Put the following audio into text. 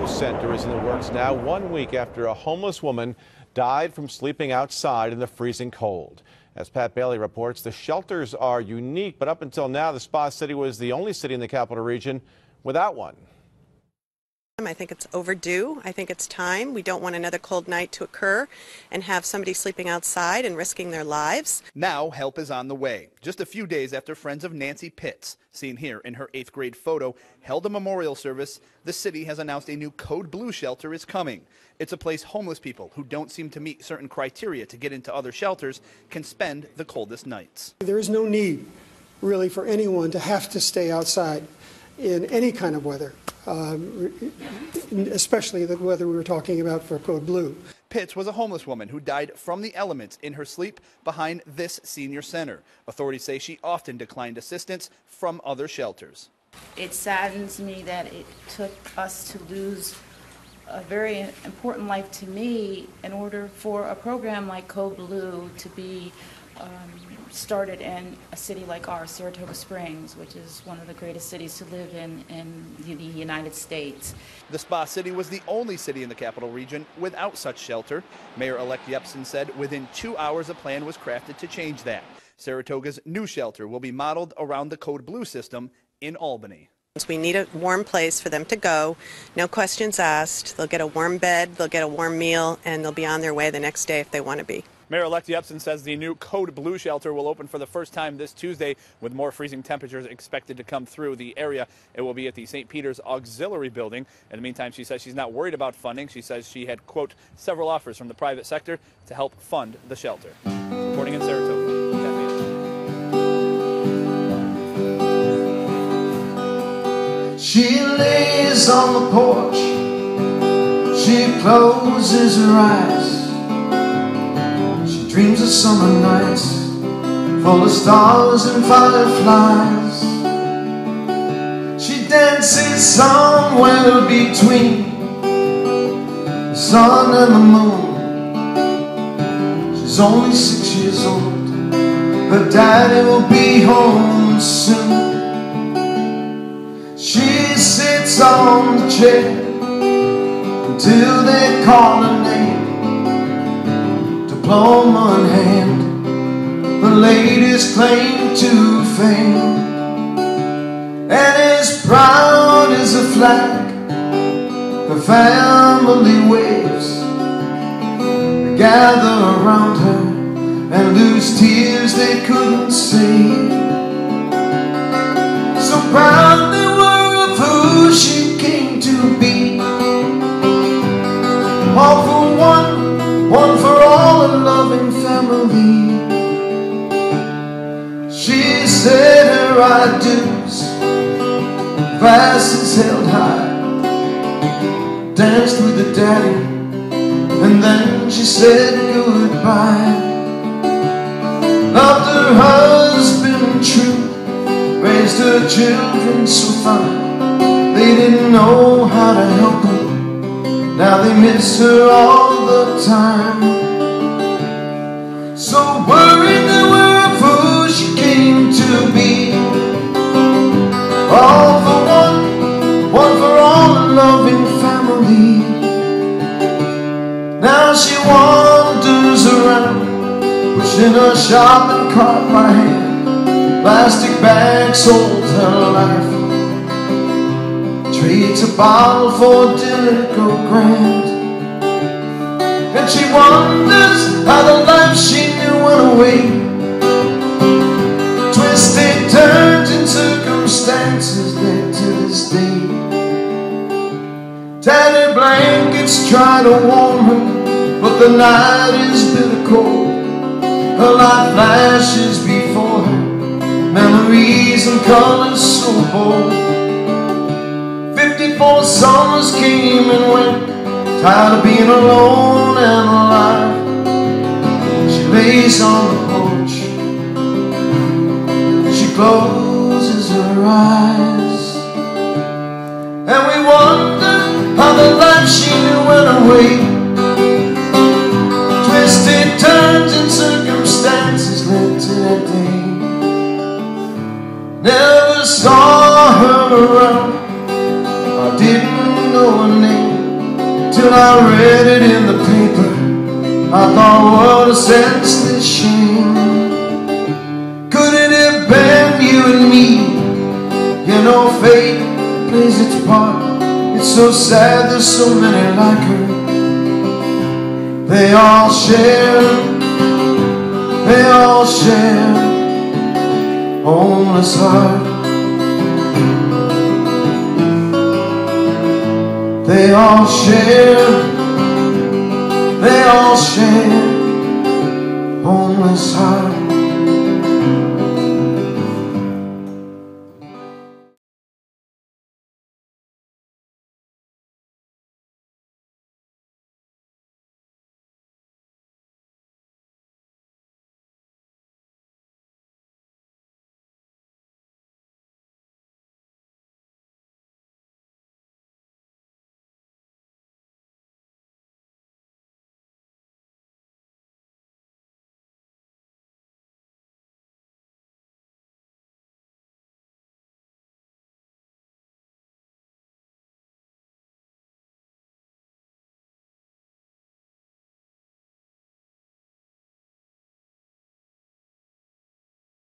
center is in the works now, 1 week after a homeless woman died from sleeping outside in the freezing cold. As Pat Bailey reports, the shelters are unique, but up until now, the Spa City was the only city in the capital region without one. I think it's overdue. I think it's time. We don't want another cold night to occur and have somebody sleeping outside and risking their lives. Now help is on the way. Just a few days after friends of Nancy Pitts, seen here in her 8th grade photo, held a memorial service, the city has announced a new Code Blue shelter is coming. It's a place homeless people who don't seem to meet certain criteria to get into other shelters can spend the coldest nights. There is no need really for anyone to have to stay outside in any kind of weather. Especially the weather we were talking about for Code Blue. Pitts was a homeless woman who died from the elements in her sleep behind this senior center. Authorities say she often declined assistance from other shelters. It saddens me that it took us to lose a very important life to me in order for a program like Code Blue to be started in a city like ours, Saratoga Springs, which is one of the greatest cities to live in the United States. The Spa City was the only city in the capital region without such shelter. Mayor-elect Yepsen said within 2 hours a plan was crafted to change that. Saratoga's new shelter will be modeled around the Code Blue system in Albany. We need a warm place for them to go, no questions asked. They'll get a warm bed, they'll get a warm meal, and they'll be on their way the next day if they want to be. Mayor-elect Yepsen says the new Code Blue shelter will open for the first time this Tuesday with more freezing temperatures expected to come through the area. It will be at the St. Peter's Auxiliary Building. In the meantime, she says she's not worried about funding. She says she had, quote, several offers from the private sector to help fund the shelter. Reporting in Saratoga, Pat Bailey. She lays on the porch, she closes her eyes. Dreams of summer nights full of stars and fireflies. She dances somewhere between the sun and the moon. She's only 6 years old, her daddy will be home soon. She sits on the chair until they call her name. Diploma in hand, the latest claim to fame, and as proud as a flag, the family waves. They gather around her and lose tears they couldn't save. So proud they were of who she came to be. All for one for all, a loving family. She said her I-do's, glasses held high, danced with her daddy, and then she said goodbye. Loved her husband true, raised her children so fine. They didn't know how to help her, now they miss her all the time. So worried they were of who she came to be. All for one for all, a loving family. Now she wanders around, pushing her shopping cart by hand. Plastic bags sold her life. Trades a bottle for dinner go grand. And she wonders how the life she knew went away. Twisted turns and circumstances led to this day. Tattered blankets try to warm her, but the night is bitter cold. Her life flashes before her, memories and colors so bold. 54 summers came and went, tired of being alone and alive. She lays on the porch, she closes her eyes, and we wonder how the life she knew went away. Twisted turns and circumstances led to that day. Never saw her around, I didn't know her name. I thought, what a senseless shame. Couldn't it been you and me? You know fate plays its part. It's so sad there's so many like her. They all share homeless heart. They all share homeless heart.